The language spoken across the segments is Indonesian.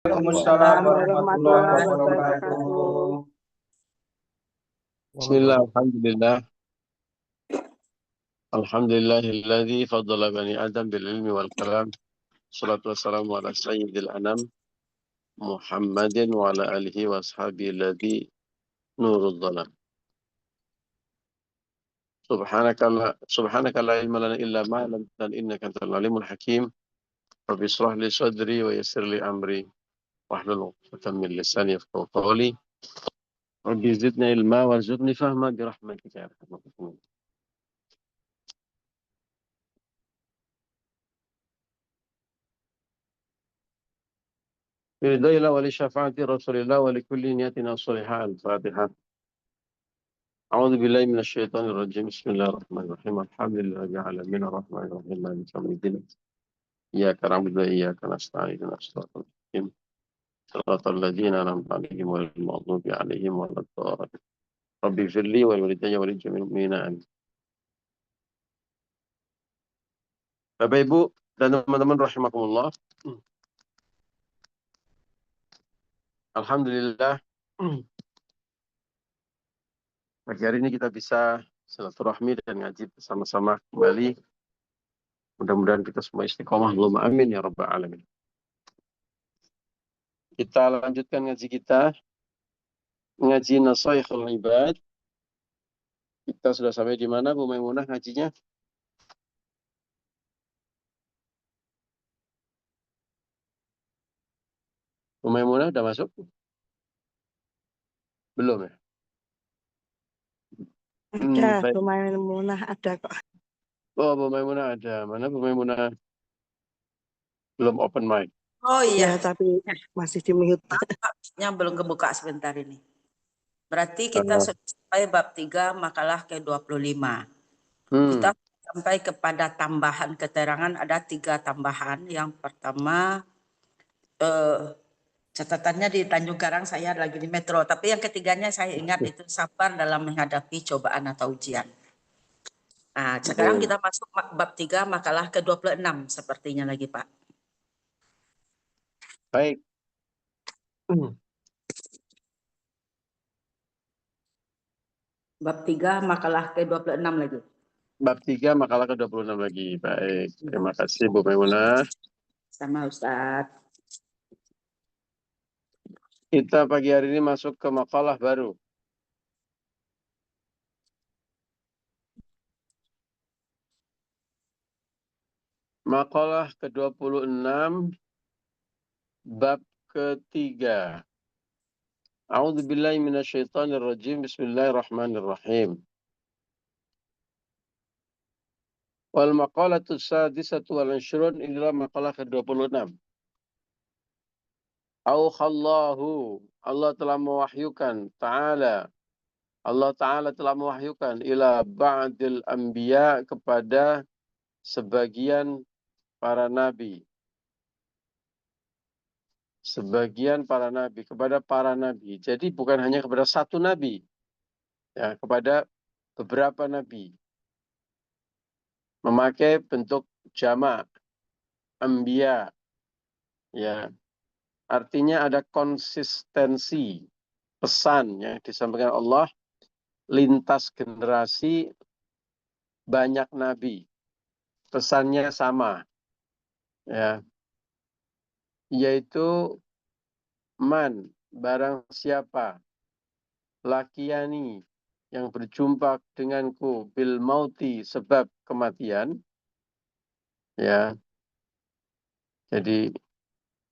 Waalaikumsalam Waalaikumsalam warahmatullahi warahmatullahi wabarakatuh. wabarakatuh. Bismillah, alhamdulillah. Alhamdulillahilladzi faddala bani Adam bil ilmi wal kalam. Salatu wassalamu ala sayyidil anam Muhammadin wa ala alihi wa ashabihi alladzi nurul dhalam. Subhanaka la ilma lana illa ma 'allamtana innaka antal alimul hakim. Rabbi shrah li sadri wa yassir li amri wahlul 'uqdatam min lisani yafqahu qawli. Rabbi zidni ilma warzuqni fahma bi rahmatika ya arhamar rahimin. Biridailah wa li syafaati Rasulillah wa li kulli niyatina shalihah al-Fatihah. أعوذ بالله من الشيطان الرجيم بسم الله الرحمن الرحيم الحمد لله رب العالمين الرحمن الرحيم مالك يوم الدين إياك نعبد وإياك نستعين اهدنا الصراط المستقيم صراط الذين أنعمت عليهم غير المغضوب عليهم ولا الضالين رب اغفر لي ولوالدي ولجميع المؤمنين آمين. Bapak Ibu dan teman-teman rahimakumullah. Alhamdulillah pagi hari ini kita bisa silaturahmi dan ngaji bersama-sama kembali. Mudah-mudahan kita semua istiqomah. Allahumma amin ya rabbal alamin. Kita lanjutkan ngaji kita, ngaji Nasaihul Ibad. Kita sudah sampai di mana Bu Maimunah ngajinya? Bu Maimunah udah masuk? Belum ya? Ada, Baik. Bu Maimunah ada kok. Oh, Bu Maimunah ada. Mana Bu Maimunah? Belum open mic. Oh Ya, iya, tapi masih di mute. nya belum kebuka sebentar ini. Berarti kita sudah sampai bab 3 makalah ke-25. Kita sampai kepada tambahan keterangan, ada 3 tambahan. Yang pertama, catatannya di Tanjung Karang, saya lagi di Metro. Tapi yang ketiganya saya ingat itu sabar dalam menghadapi cobaan atau ujian. Nah, sekarang kita masuk bab 3 makalah ke-26 sepertinya lagi Pak. Baik. Bab 3 makalah ke-26 lagi. Bab 3 makalah ke-26 lagi. Baik. Terima kasih Bu Maimunah. Sama Ustadz. Kita pagi hari ini masuk ke makalah baru. Makalah ke-26 bab ketiga. A'udzu billahi minasyaitonir rajim. Bismillahirrahmanirrahim. Wal maqalatu sadisatu wal 20 inilah makalah ke-26. Auhallahu, Allah telah mewahyukan, Allah Ta'ala telah mewahyukan ila ba'dil anbiya kepada sebagian para nabi. Sebagian para nabi, kepada para nabi. Jadi bukan hanya kepada satu nabi, ya, kepada beberapa nabi. Memakai bentuk jamak, anbiya, ya. Artinya ada konsistensi pesan yang disampaikan Allah lintas generasi banyak nabi. Pesannya sama, ya, yaitu man, barang siapa, lakiani, yang berjumpa denganku bil mauti sebab kematian, ya. Jadi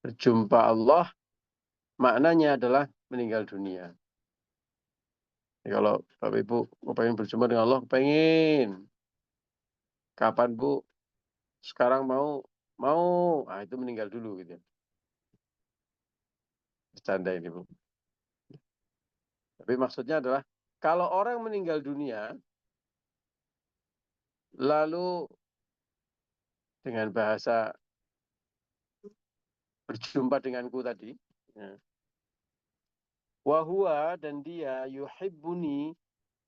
berjumpa Allah maknanya adalah meninggal dunia. Jadi kalau Bapak Ibu mau pengen berjumpa dengan Allah, pengen. Kapan Bu? Sekarang mau? Mau. Ah, itu meninggal dulu gitu. Bercanda ini Bu. Tapi maksudnya adalah kalau orang meninggal dunia, lalu dengan bahasa berjumpa denganku tadi, ya. Wahua dan dia yuhibbuni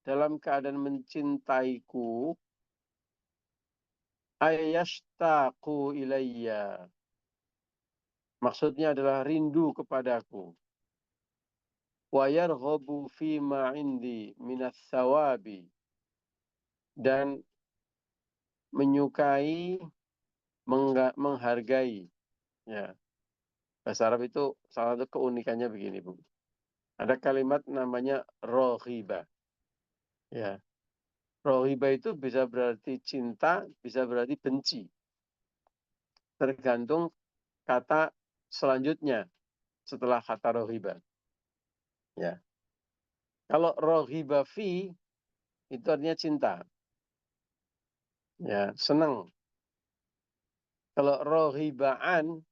dalam keadaan mencintaiku, ayashtaqu ilayya, Maksudnya adalah rindu kepadaku. Wa yarghabu fima indi minas thawabi. Dan menyukai, menghargai. Ya. Bahasa Arab itu salah satu keunikannya begini, Bu. Ada kalimat namanya rohiba. Ya. Rohiba itu bisa berarti cinta, bisa berarti benci. Tergantung kata selanjutnya setelah kata rohiba. Ya. Kalau rohiba fi itu artinya cinta. Ya, senang. Kalau rohibaan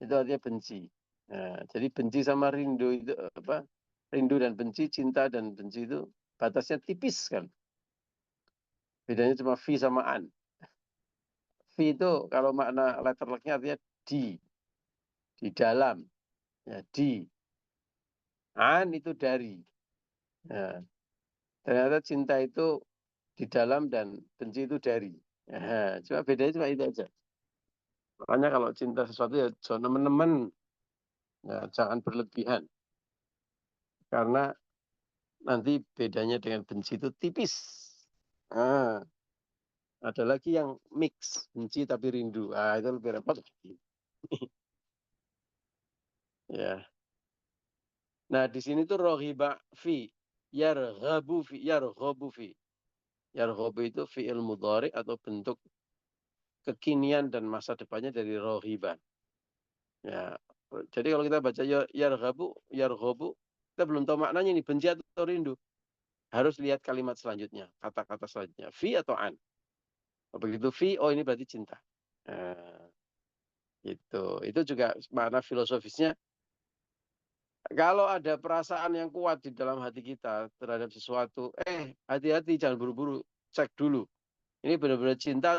itu artinya benci. Nah, jadi benci sama rindu itu apa? Rindu dan benci, cinta dan benci itu batasnya tipis kan. Bedanya cuma fi sama an. Fi itu kalau makna letter luck-nya artinya di dalam, ya, di. An itu dari. Nah, ternyata cinta itu di dalam dan benci itu dari. Nah, cuma bedanya cuma itu aja. Makanya kalau cinta sesuatu ya jangan teman-teman, ya, jangan berlebihan. Karena nanti bedanya dengan benci itu tipis. Nah, ada lagi yang mix, benci tapi rindu. Ah, itu lebih repot. Ya. Nah, di sini tuh rohiba fi, yarghabu fi, yarghabu fi. Yarghabu itu fi'il mudhari atau bentuk kekinian dan masa depannya dari rohiba. Ya. Jadi kalau kita baca yarghabu, kita belum tahu maknanya ini benci atau rindu. Harus lihat kalimat selanjutnya, kata-kata selanjutnya. Fi atau an. Begitu fi, oh ini berarti cinta. Nah, itu juga makna filosofisnya. Kalau ada perasaan yang kuat di dalam hati kita terhadap sesuatu, hati-hati, jangan buru-buru, cek dulu. Ini benar-benar cinta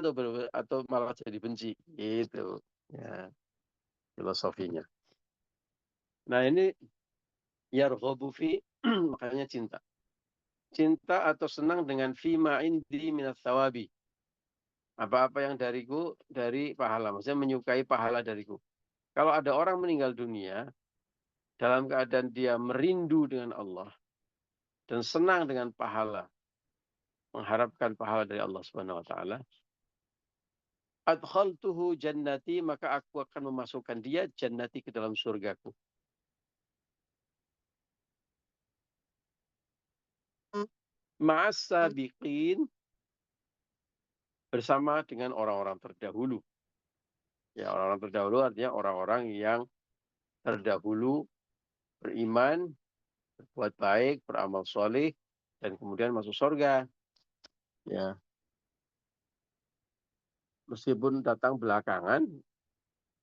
atau malah jadi benci, gitu. Ya, filosofinya. Nah ini yarghabu fi, makanya cinta. Cinta atau senang dengan fima indi minat thawabi. Apa-apa yang dariku dari pahala, maksudnya menyukai pahala dariku. Kalau ada orang meninggal dunia dalam keadaan dia merindu dengan Allah dan senang dengan pahala, mengharapkan pahala dari Allah Subhanahu wa taala, adkhaltuhu jannati, maka aku akan memasukkan dia jannati ke dalam surgaku. Ma'as sabiqin, bersama dengan orang-orang terdahulu. Ya, orang-orang terdahulu artinya orang-orang yang terdahulu beriman, berbuat baik, beramal soleh, dan kemudian masuk surga. Ya, meskipun datang belakangan,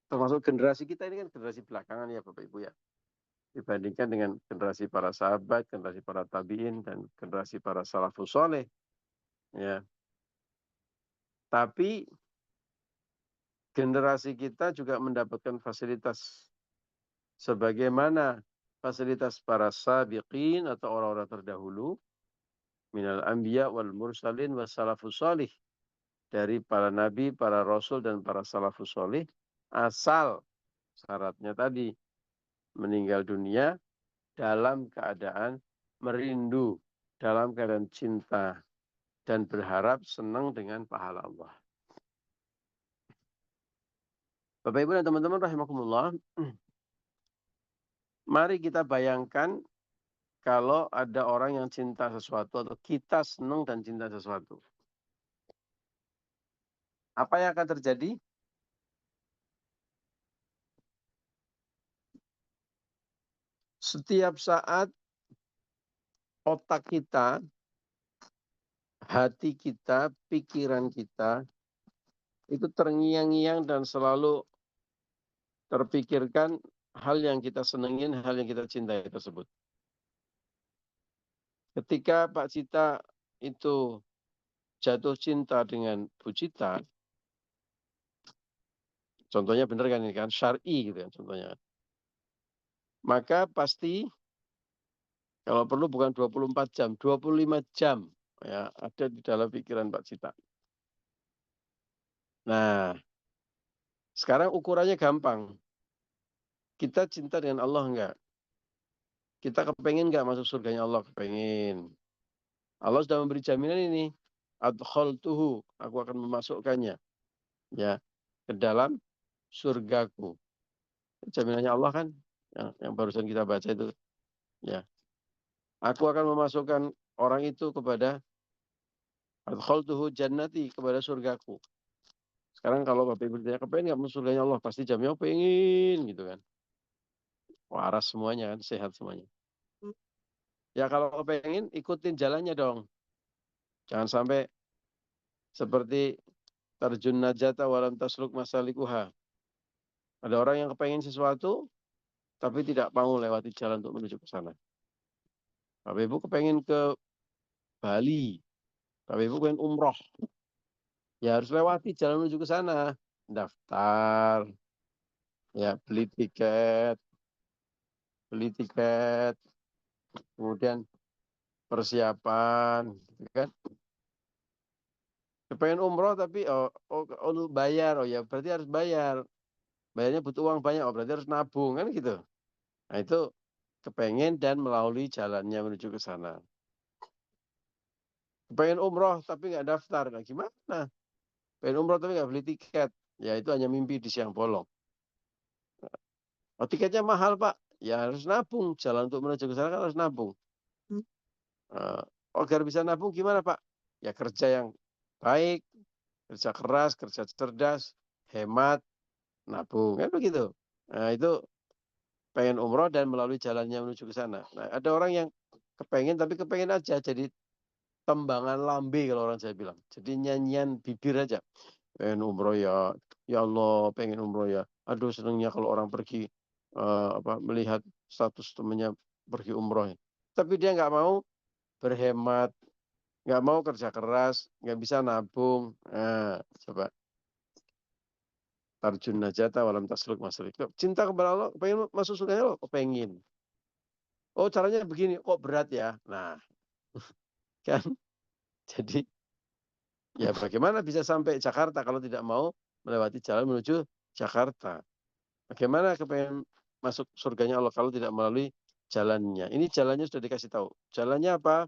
termasuk generasi kita ini kan generasi belakangan ya Bapak Ibu ya. Dibandingkan dengan generasi para sahabat, generasi para tabi'in, dan generasi para salafus soleh. Ya. Tapi generasi kita juga mendapatkan fasilitas sebagaimana fasilitas para sabiqin atau orang-orang terdahulu minal anbiya wal mursalin was salafus solih, dari para nabi, para rasul, dan para salafus solih, asal syaratnya tadi meninggal dunia dalam keadaan merindu, dalam keadaan cinta, dan berharap senang dengan pahala Allah. Bapak Ibu dan teman-teman rahimakumullah, mari kita bayangkan kalau ada orang yang cinta sesuatu atau kita senang dan cinta sesuatu. Apa yang akan terjadi? Setiap saat otak kita, hati kita, pikiran kita itu terngiang-ngiang dan selalu terpikirkan hal yang kita senengin, hal yang kita cintai tersebut. Ketika Pak Cita itu jatuh cinta dengan Bu Cita, contohnya benar kan ini kan, syar'i gitu kan contohnya. Maka pasti kalau perlu bukan 24 jam, 25 jam ya ada di dalam pikiran Pak Cita. Nah, sekarang ukurannya gampang. Kita cinta dengan Allah enggak? Kita kepengen enggak masuk surganya Allah? Kepengen. Allah sudah memberi jaminan ini. Adkhaltuhu, aku akan memasukkannya ya ke dalam surgaku. Jaminannya Allah kan yang barusan kita baca itu ya. Aku akan memasukkan orang itu kepada adkhaltuhu jannati, kepada surgaku. Sekarang kalau Bapak Ibu ditanya kepengen nggak masuk surganya Allah, pasti jamnya pengen gitu kan. Waras semuanya kan, sehat semuanya. Ya kalau kepengen ikutin jalannya dong. Jangan sampai seperti tarjun najata walam tasluk masalikuha. Ada orang yang kepengen sesuatu tapi tidak mau lewati jalan untuk menuju ke sana. Bapak Ibu kepengen ke Bali, Bapak Ibu pengen umroh, ya harus lewati jalan menuju ke sana. Daftar, ya beli tiket, kemudian persiapan, gitu kan. Kepengen umroh tapi lu bayar, ya berarti harus bayar. Bayarnya butuh uang banyak, berarti harus nabung kan gitu. Nah itu kepengen dan melalui jalannya menuju ke sana. Kepengen umroh tapi nggak daftar, nah gimana? Pengen umroh tapi nggak beli tiket, ya itu hanya mimpi di siang bolong. Oh tiketnya mahal Pak, ya harus nabung. Jalan untuk menuju ke sana kan harus nabung. Agar bisa nabung gimana Pak? Ya kerja yang baik, kerja keras, kerja cerdas, hemat, nabung, kan begitu. Nah itu pengen umroh dan melalui jalannya menuju ke sana. Nah ada orang yang kepengen tapi kepengen aja jadi tembangan lambe kalau orang saya bilang. Jadi nyanyian bibir aja. Pengen umroh ya, ya Allah pengen umroh ya. Aduh senangnya kalau orang pergi melihat status temannya pergi umroh. Tapi dia nggak mau berhemat, nggak mau kerja keras, nggak bisa nabung. Nah, coba tarjun najata walam tasluk masalik. Cinta kepada Allah, pengen masuk surga Allah, pengen. Oh caranya begini, kok berat ya? Nah, kan jadi ya bagaimana bisa sampai Jakarta kalau tidak mau melewati jalan menuju Jakarta? Bagaimana kepengen masuk surganya Allah kalau tidak melalui jalannya? Ini jalannya sudah dikasih tahu. Jalannya apa?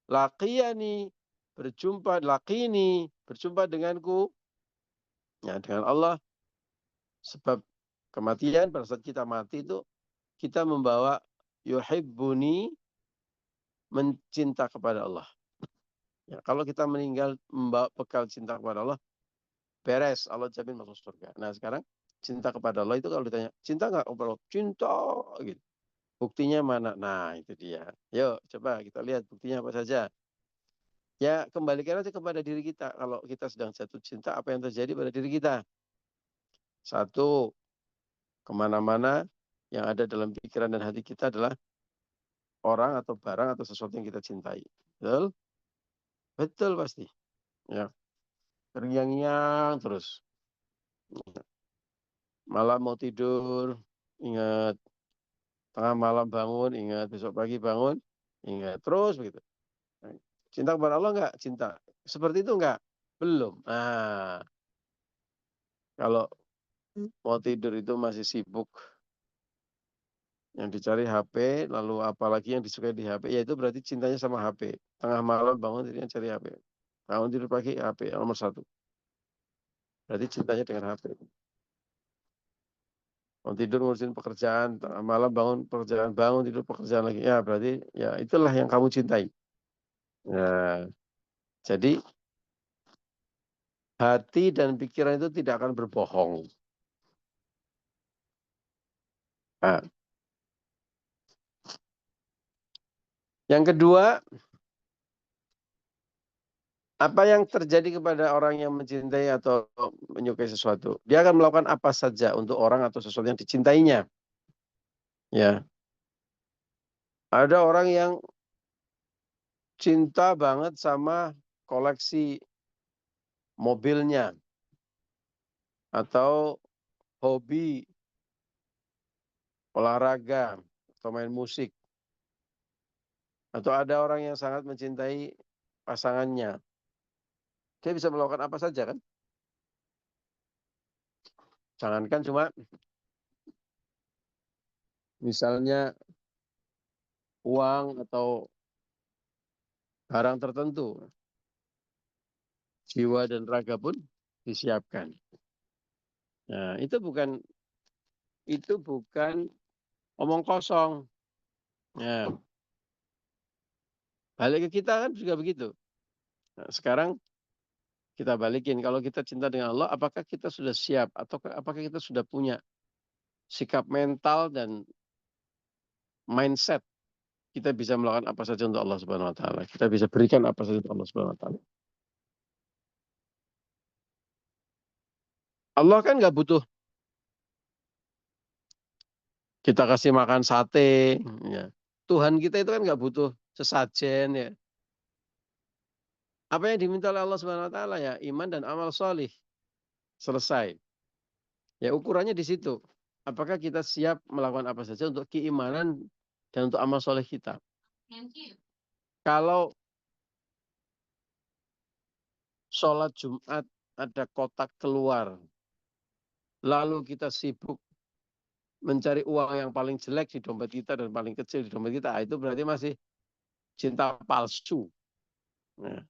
Laqiyani, berjumpa denganku. Ya, dengan Allah. Sebab kematian pada saat kita mati itu kita membawa yuhibbuni, mencinta kepada Allah. Ya, kalau kita meninggal membawa bekal cinta kepada Allah, beres, Allah jamin masuk surga. Nah sekarang cinta kepada Allah itu kalau ditanya, cinta nggak kepada Allah? Cinta, gitu. Buktinya mana? Nah itu dia. Yuk coba kita lihat buktinya apa saja. Ya kembalikan aja kepada diri kita. Kalau kita sedang jatuh cinta, apa yang terjadi pada diri kita? Satu, kemana-mana yang ada dalam pikiran dan hati kita adalah orang atau barang atau sesuatu yang kita cintai. Betul? Betul pasti. Ya, terngiang-ngiang terus. Malam mau tidur, ingat. Tengah malam bangun, ingat. Besok pagi bangun, ingat. Terus begitu. Cinta kepada Allah enggak? Cinta. Seperti itu enggak? Belum. Nah, kalau mau tidur itu masih sibuk, yang dicari HP, lalu apalagi yang disukai di HP, ya itu berarti cintanya sama HP. Tengah malam bangun jadi cari HP. Bangun tidur pagi HP nomor satu. Berarti cintanya dengan HP. Mau tidur ngurusin pekerjaan, tengah malam bangun pekerjaan, bangun tidur pekerjaan lagi. Ya berarti ya itulah yang kamu cintai. Nah, jadi hati dan pikiran itu tidak akan berbohong. Nah, yang kedua, apa yang terjadi kepada orang yang mencintai atau menyukai sesuatu? Dia akan melakukan apa saja untuk orang atau sesuatu yang dicintainya. Ya, ada orang yang cinta banget sama koleksi mobilnya atau hobi olahraga atau main musik. Atau ada orang yang sangat mencintai pasangannya. Dia bisa melakukan apa saja kan? Jangankan cuma misalnya uang atau barang tertentu, jiwa dan raga pun disiapkan. Nah, itu bukan omong kosong. Ya, balik ke kita kan juga begitu. Nah, sekarang kita balikin, kalau kita cinta dengan Allah, apakah kita sudah siap atau apakah kita sudah punya sikap mental dan mindset kita bisa melakukan apa saja untuk Allah Subhanahu wa taala. Kita bisa berikan apa saja untuk Allah Subhanahu wa taala. Allah kan nggak butuh kita kasih makan sate, ya. Tuhan kita itu kan nggak butuh sesajen, ya. Apa yang diminta oleh Allah Subhanahu wa taala, ya iman dan amal solih. Selesai. Ya ukurannya di situ. Apakah kita siap melakukan apa saja untuk keimanan dan untuk amal soleh kita. Kalau sholat Jumat ada kotak keluar, lalu kita sibuk mencari uang yang paling jelek di dompet kita dan paling kecil di dompet kita, itu berarti masih cinta palsu. Nah,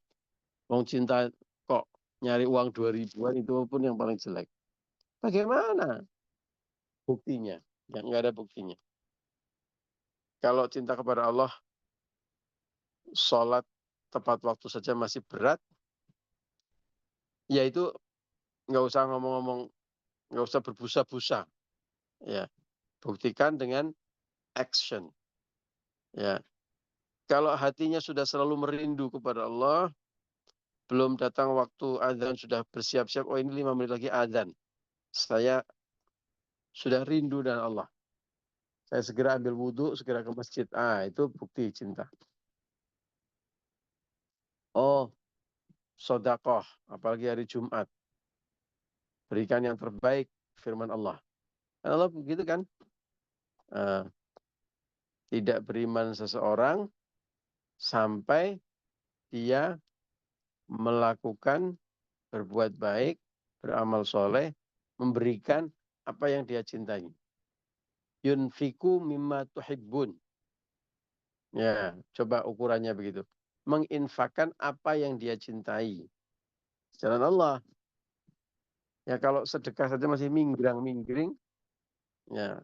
wong cinta kok nyari uang 2.000-an itu pun yang paling jelek. Bagaimana buktinya? Ya, nggak ada buktinya. Kalau cinta kepada Allah, sholat tepat waktu saja masih berat, ya itu nggak usah ngomong-ngomong, nggak usah berbusa-busa. Ya, buktikan dengan action. Ya, kalau hatinya sudah selalu merindu kepada Allah, belum datang waktu azan sudah bersiap-siap. Oh, ini 5 menit lagi azan. Saya sudah rindu dengan Allah. Saya segera ambil wudhu, segera ke masjid. Itu bukti cinta. Oh, sodakoh, apalagi hari Jumat. Berikan yang terbaik, firman Allah. Allah begitu kan? Tidak beriman seseorang sampai dia melakukan berbuat baik, beramal soleh, memberikan apa yang dia cintai. Yunfiku mimma tuhibbun. Ya, coba ukurannya begitu. Menginfakkan apa yang dia cintai. Jalan Allah. Ya, kalau sedekah saja masih minggrang-minggring, ya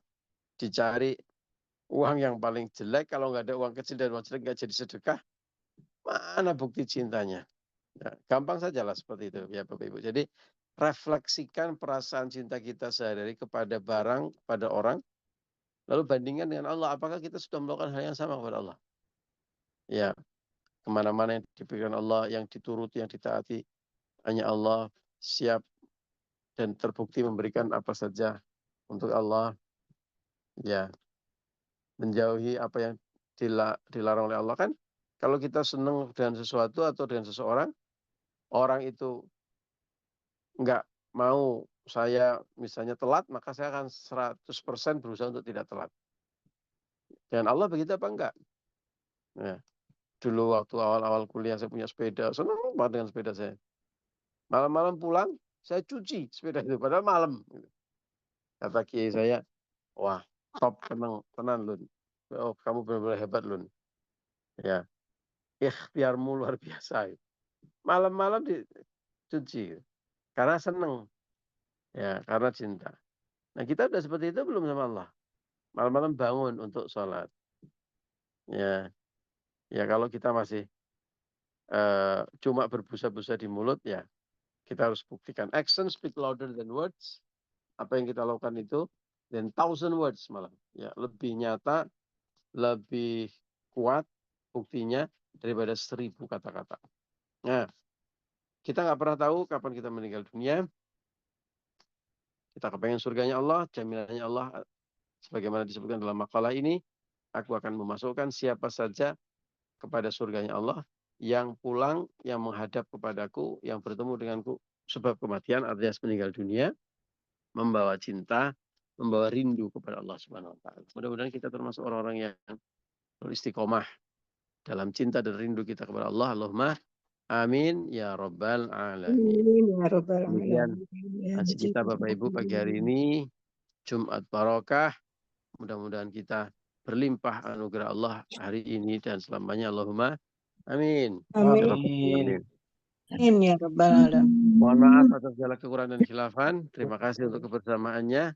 dicari uang yang paling jelek. Kalau nggak ada uang kecil dan uang jelek nggak jadi sedekah, mana bukti cintanya? Ya, gampang sajalah seperti itu, ya Bapak Ibu. Jadi refleksikan perasaan cinta kita sehari-hari kepada barang, kepada orang, lalu bandingkan dengan Allah. Apakah kita sudah melakukan hal yang sama kepada Allah? Ya, kemana-mana yang dipikirkan Allah, yang dituruti, yang ditaati, hanya Allah, siap dan terbukti memberikan apa saja untuk Allah. Ya, menjauhi apa yang dilarang oleh Allah kan. Kalau kita senang dengan sesuatu atau dengan seseorang, orang itu nggak mau saya misalnya telat, maka saya akan 100% berusaha untuk tidak telat. Dan Allah begitu apa enggak? Ya, dulu waktu awal-awal kuliah saya punya sepeda, senang banget dengan sepeda saya. Malam-malam pulang, saya cuci sepeda itu, padahal malam. Kata kiai saya, wah top, tenang Lun. Oh, kamu benar-benar hebat Lun. Ya, ikhtiarmu luar biasa. Malam-malam dicuci, karena senang. Ya, karena cinta. Nah, kita udah seperti itu belum sama Allah? Malam-malam bangun untuk sholat. Ya, ya kalau kita masih cuma berbusa-busa di mulut, ya kita harus buktikan. Action speak louder than words. Apa yang kita lakukan itu, then 1,000 words malah. Ya, lebih nyata, lebih kuat buktinya daripada 1.000 kata-kata. Nah, kita nggak pernah tahu kapan kita meninggal dunia. Kita kepengen surganya Allah, jaminannya Allah, sebagaimana disebutkan dalam makalah ini, aku akan memasukkan siapa saja kepada surganya Allah, yang pulang, yang menghadap kepadaku, yang bertemu denganku, sebab kematian artinya meninggal dunia, membawa cinta, membawa rindu kepada Allah Subhanahu wa taala. Mudah-mudahan kita termasuk orang-orang yang beristiqomah dalam cinta dan rindu kita kepada Allah. Allahumma amin ya rabbal alamin. Amin ya rabbal Kemudian alamin. Ya, ngaji kita Bapak Ibu pagi hari ini, Jumat Barokah, Mudah-mudahan kita berlimpah anugerah Allah hari ini dan selamanya. Allahumma amin. Amin. Amin. Amin ya rabbal alamin. Mohon maaf atas segala kekurangan dan khilafan. Terima kasih untuk kebersamaannya.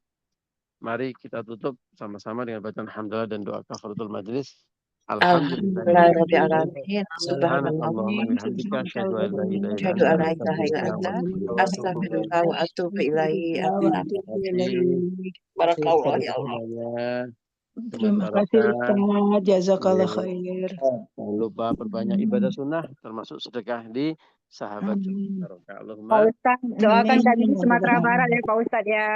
Mari kita tutup sama-sama dengan bacaan hamdalah dan doa kafaratul majlis. Alhamdulillahirrabbilalamin. Subhanakallahumma wa Subhanallah. bihamdika asyhadu an la ilaha illa Asyhadu anta an la ilaha illa astaghfiruka anta. wa atubu ilaik. Astaghfirullah wa atubu ilaihi. Amin. Barakallah ya Allah. Terima kasih Ustaz. Jazakallah khair. Jangan lupa perbanyak ibadah sunnah termasuk sedekah di sahabat Amin. barokah. Pak Allahumma Ustadz, doakan Amin. kami di Sumatera Barat ya Pak Ustadz ya.